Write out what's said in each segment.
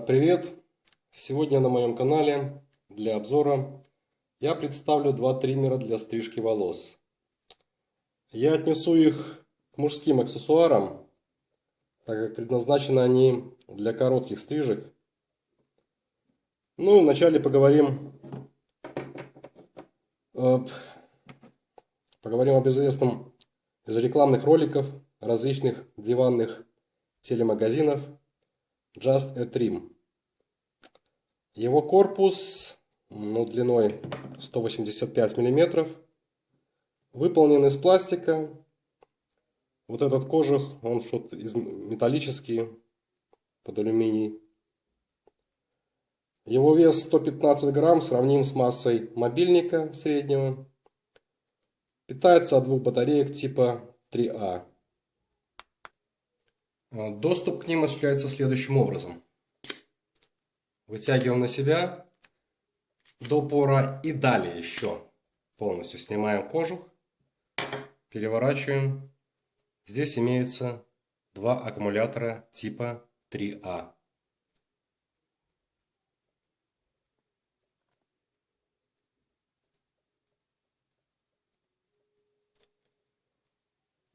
Привет! Сегодня на моем канале для обзора я представлю два триммера для стрижки волос. Я отнесу их к мужским аксессуарам, так как предназначены они для коротких стрижек. Ну, вначале об известном из рекламных роликов различных диванных телемагазинов Just a Trim. Его корпус длиной 185 мм, выполнен из пластика. Вот этот кожух, он что-то металлический, под алюминий. Его вес 115 грамм, сравним с массой мобильника среднего. Питается от двух батареек типа 3А. Доступ к ним осуществляется следующим образом. Вытягиваем на себя до упора и далее еще полностью снимаем кожух, переворачиваем. Здесь имеется два аккумулятора типа 3А.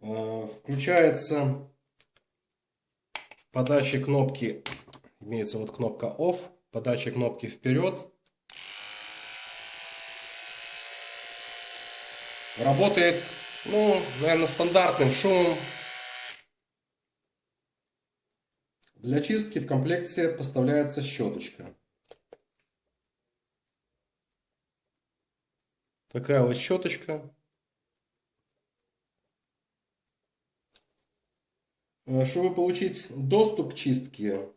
Включается подача кнопки, имеется вот кнопка OFF, подача кнопки вперед. Работает, наверное, стандартным шумом. Для чистки в комплекте поставляется щеточка. Такая вот щеточка. Чтобы получить доступ к чистке,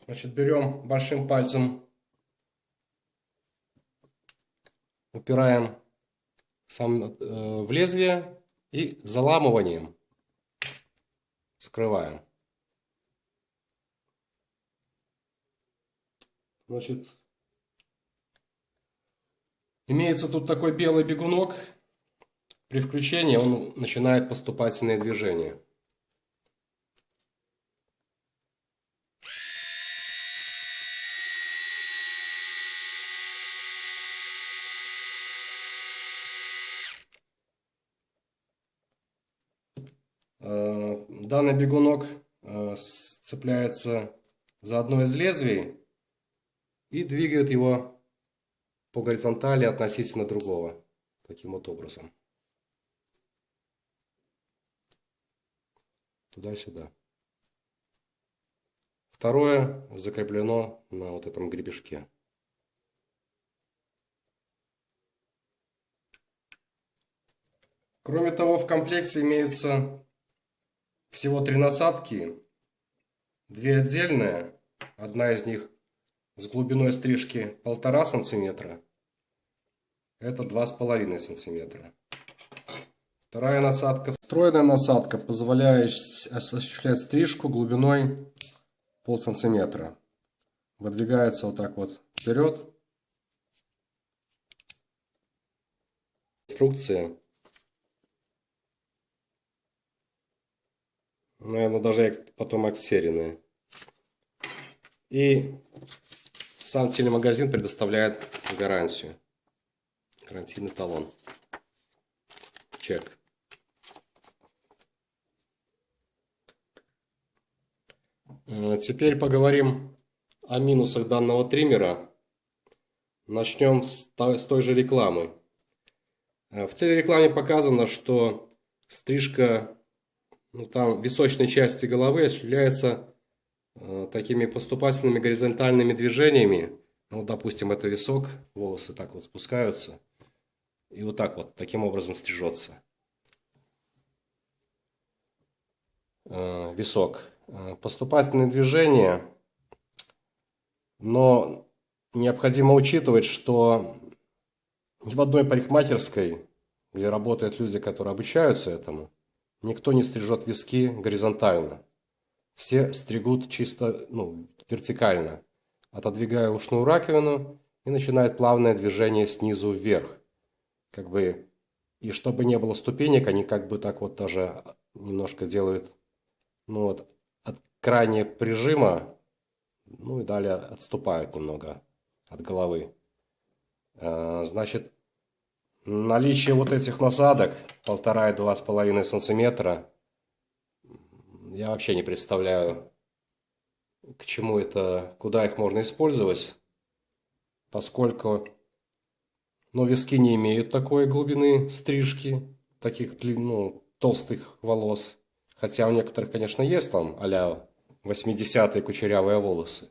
берем большим пальцем, упираем в лезвие и заламыванием вскрываем. Имеется тут такой белый бегунок. При включении он начинает поступательные движения. Данный бегунок цепляется за одно из лезвий и двигает его по горизонтали относительно другого. Таким вот образом. Туда-сюда. Второе закреплено на вот этом гребешке. Кроме того, в комплекте имеются всего 3 насадки. 2 отдельные. Одна из них с глубиной стрижки 1,5 см. Это 2,5 см. Вторая насадка. Встроенная насадка позволяет осуществлять стрижку глубиной 0,5 см. Выдвигается вот так вот вперед. Инструкция. Наверное, даже потом отсеренные. И сам телемагазин предоставляет гарантию. Гарантийный талон. Чек. Теперь поговорим о минусах данного триммера. Начнем с той же рекламы. В телерекламе показано, что стрижка там височной части головы осуществляется такими поступательными горизонтальными движениями. Допустим, это висок, волосы так вот спускаются. И вот так вот, таким образом стрижется висок. Поступательные движения, но необходимо учитывать, что ни в одной парикмахерской, где работают люди, которые обучаются этому, никто не стрижет виски горизонтально. Все стригут чисто вертикально, отодвигая ушную раковину и начинает плавное движение снизу вверх. И чтобы не было ступенек, они как бы так вот даже немножко делают, ну вот, от крайнего прижима, ну и далее отступают немного от головы. Значит, наличие вот этих насадок 1,5–2,5 сантиметра, я вообще не представляю, к чему это, куда их можно использовать, поскольку, ну, виски не имеют такой глубины стрижки, таких ну, толстых волос. Хотя у некоторых, конечно, есть там а-ля 80-е кучерявые волосы.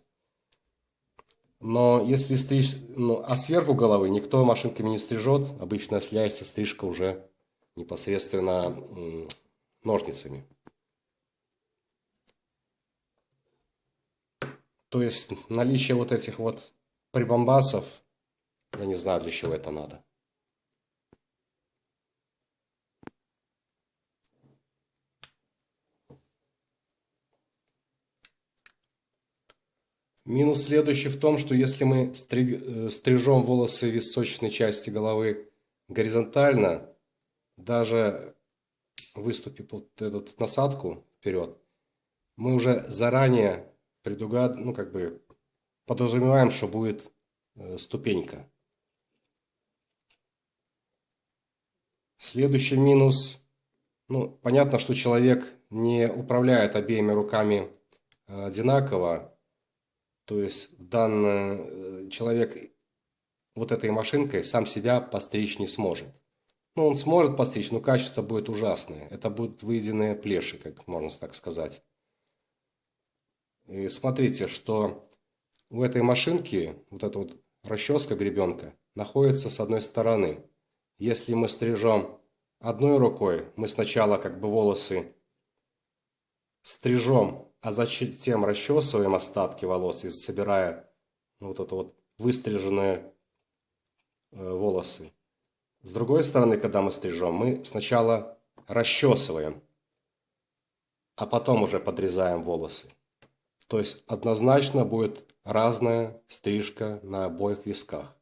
Но если стричь, ну, а сверху головы никто машинками не стрижет, обычно осуществляется стрижка уже непосредственно ножницами. То есть наличие вот этих вот прибамбасов, я не знаю, для чего это надо. Минус следующий в том, что если мы стрижем волосы височной части головы горизонтально, даже выступив вот эту насадку вперед, мы уже заранее предугадываем, ну как бы подразумеваем, что будет ступенька. Следующий минус, ну понятно, что человек не управляет обеими руками одинаково. То есть данный человек вот этой машинкой сам себя постричь не сможет. Ну, он сможет постричь, но качество будет ужасное. Это будут выеденные плеши, как можно так сказать. И смотрите, что у этой машинки вот эта вот расческа, гребенка, находится с одной стороны. Если мы стрижем одной рукой, мы сначала как бы волосы стрижем, а затем расчесываем остатки волос, и собирая вот это вот выстриженные волосы. С другой стороны, когда мы стрижем, мы сначала расчесываем, а потом уже подрезаем волосы. То есть однозначно будет разная стрижка на обоих висках.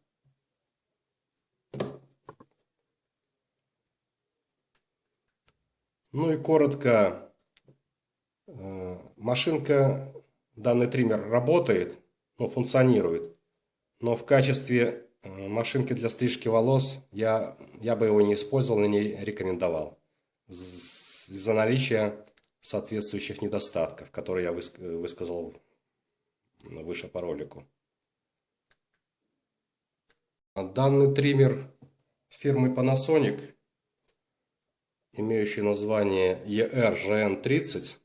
Ну и коротко. Машинка, данный триммер работает, ну, функционирует, но в качестве машинки для стрижки волос я бы его не использовал и не рекомендовал из-за наличия соответствующих недостатков, которые я высказал выше по ролику. Данный триммер фирмы Panasonic, имеющий название ER-GN30,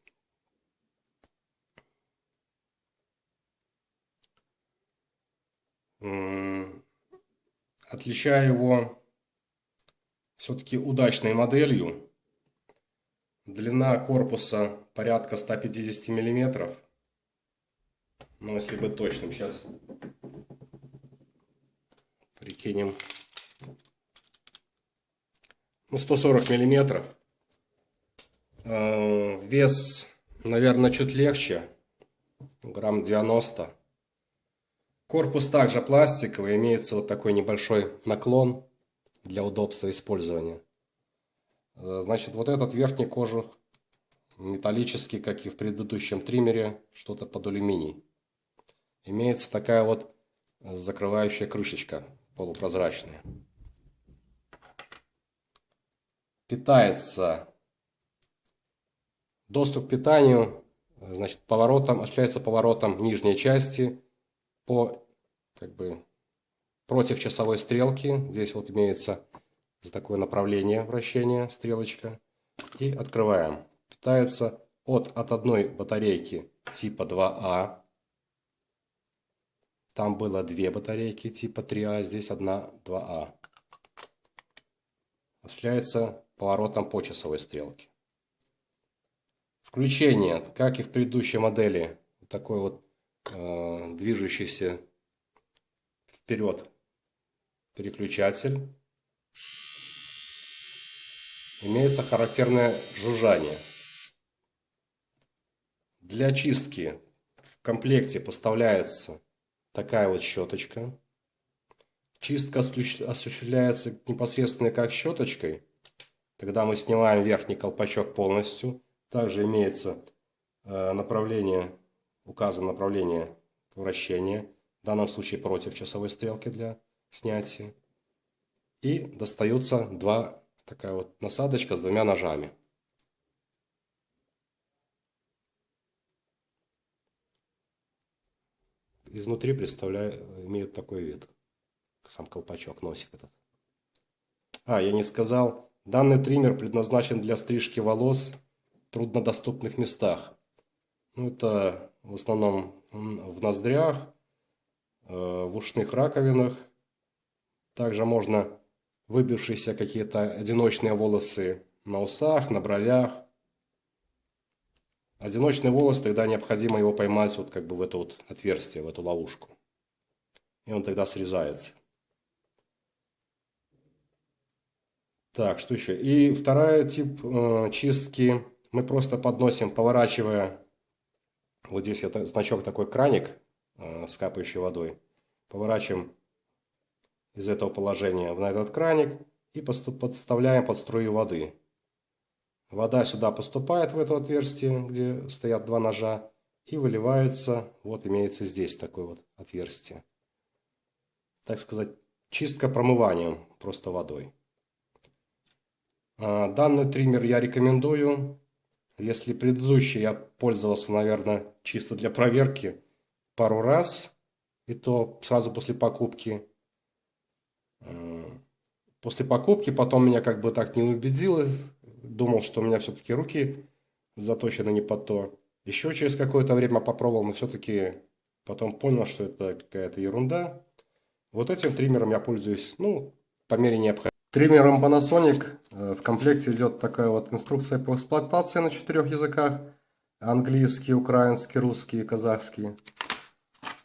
отличаю его все-таки удачной моделью. Длина корпуса порядка 150 миллиметров. Но если быть точным, сейчас прикинем. Ну, 140 миллиметров. Вес, наверное, чуть легче. Грамм 90. Корпус также пластиковый, имеется вот такой небольшой наклон для удобства использования. Значит, вот этот верхний кожух металлический, как и в предыдущем триммере, что-то под алюминий. Имеется такая вот закрывающая крышечка, полупрозрачная. Питается. Доступ к питанию, значит, осуществляется поворотом нижней части по как бы против часовой стрелки. Здесь вот имеется такое направление вращения, стрелочка. И открываем. Питается от одной батарейки типа 2А. Там было две батарейки типа 3А, здесь одна 2А. Осуществляется поворотом по часовой стрелке. Включение, как и в предыдущей модели, такой вот движущийся вперед переключатель. Имеется характерное жужжание. Для чистки в комплекте поставляется такая вот щеточка. Чистка осуществляется непосредственно как щеточкой, Тогда мы снимаем верхний колпачок полностью. Также имеется направление, указано направление вращения. В данном случае против часовой стрелки для снятия. И достаются такая вот насадочка с двумя ножами. Изнутри имеют такой вид. Сам колпачок, носик этот. Я не сказал. Данный триммер предназначен для стрижки волос в труднодоступных местах. Это в основном в ноздрях, в ушных раковинах. Также можно выбившиеся какие-то одиночные волосы на усах, на бровях. Одиночный волос, тогда необходимо его поймать вот как бы в это вот отверстие, в эту ловушку. И он тогда срезается. Так, что еще? И второй тип чистки. Мы просто подносим, поворачивая. Вот здесь это значок такой краник с капающей водой. Поворачиваем из этого положения на этот краник и подставляем под струю воды. Вода сюда поступает в это отверстие, где стоят два ножа, и выливается. Вот имеется здесь такое вот отверстие. Так сказать, чистка промыванием, просто водой. Данный триммер я рекомендую. Если предыдущий я пользовался, наверное, чисто для проверки пару раз, и то сразу после покупки. После покупки потом меня как бы так не убедило. Думал, что у меня все-таки руки заточены не под то. Еще через какое-то время попробовал, но все-таки потом понял, что это какая-то ерунда. Вот этим триммером я пользуюсь, по мере необходимости. Триммером Panasonic в комплекте идет такая вот инструкция по эксплуатации на 4 языках. Английский, украинский, русский, казахский.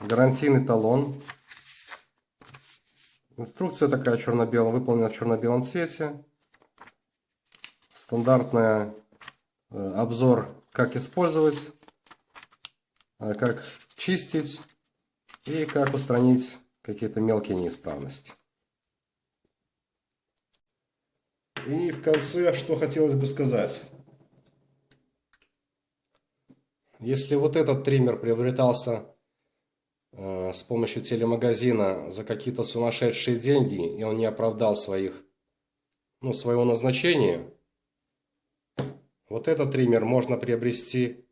Гарантийный талон. Инструкция такая черно-белая, выполнена в черно-белом цвете. Стандартный обзор, как использовать, как чистить и как устранить какие-то мелкие неисправности. И в конце, что хотелось бы сказать. Если вот этот триммер приобретался с помощью телемагазина за какие-то сумасшедшие деньги, и он не оправдал своего назначения, вот этот триммер можно приобрести,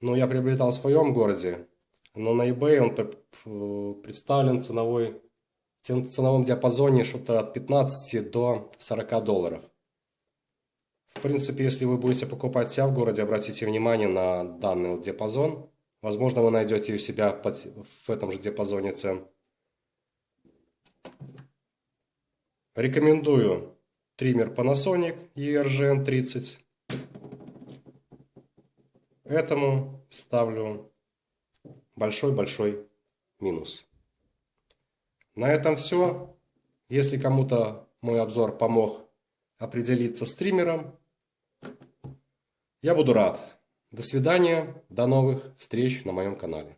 я приобретал в своем городе, но на eBay он представлен в ценовом диапазоне что-то от 15 до 40 долларов. В принципе, если вы будете покупать себя в городе, обратите внимание на данный диапазон. Возможно, вы найдете у себя в этом же диапазоне цен. Рекомендую триммер Panasonic ERGN30. Этому ставлю большой-большой минус. На этом все. Если кому-то мой обзор помог определиться с триммером, я буду рад. До свидания, до новых встреч на моем канале.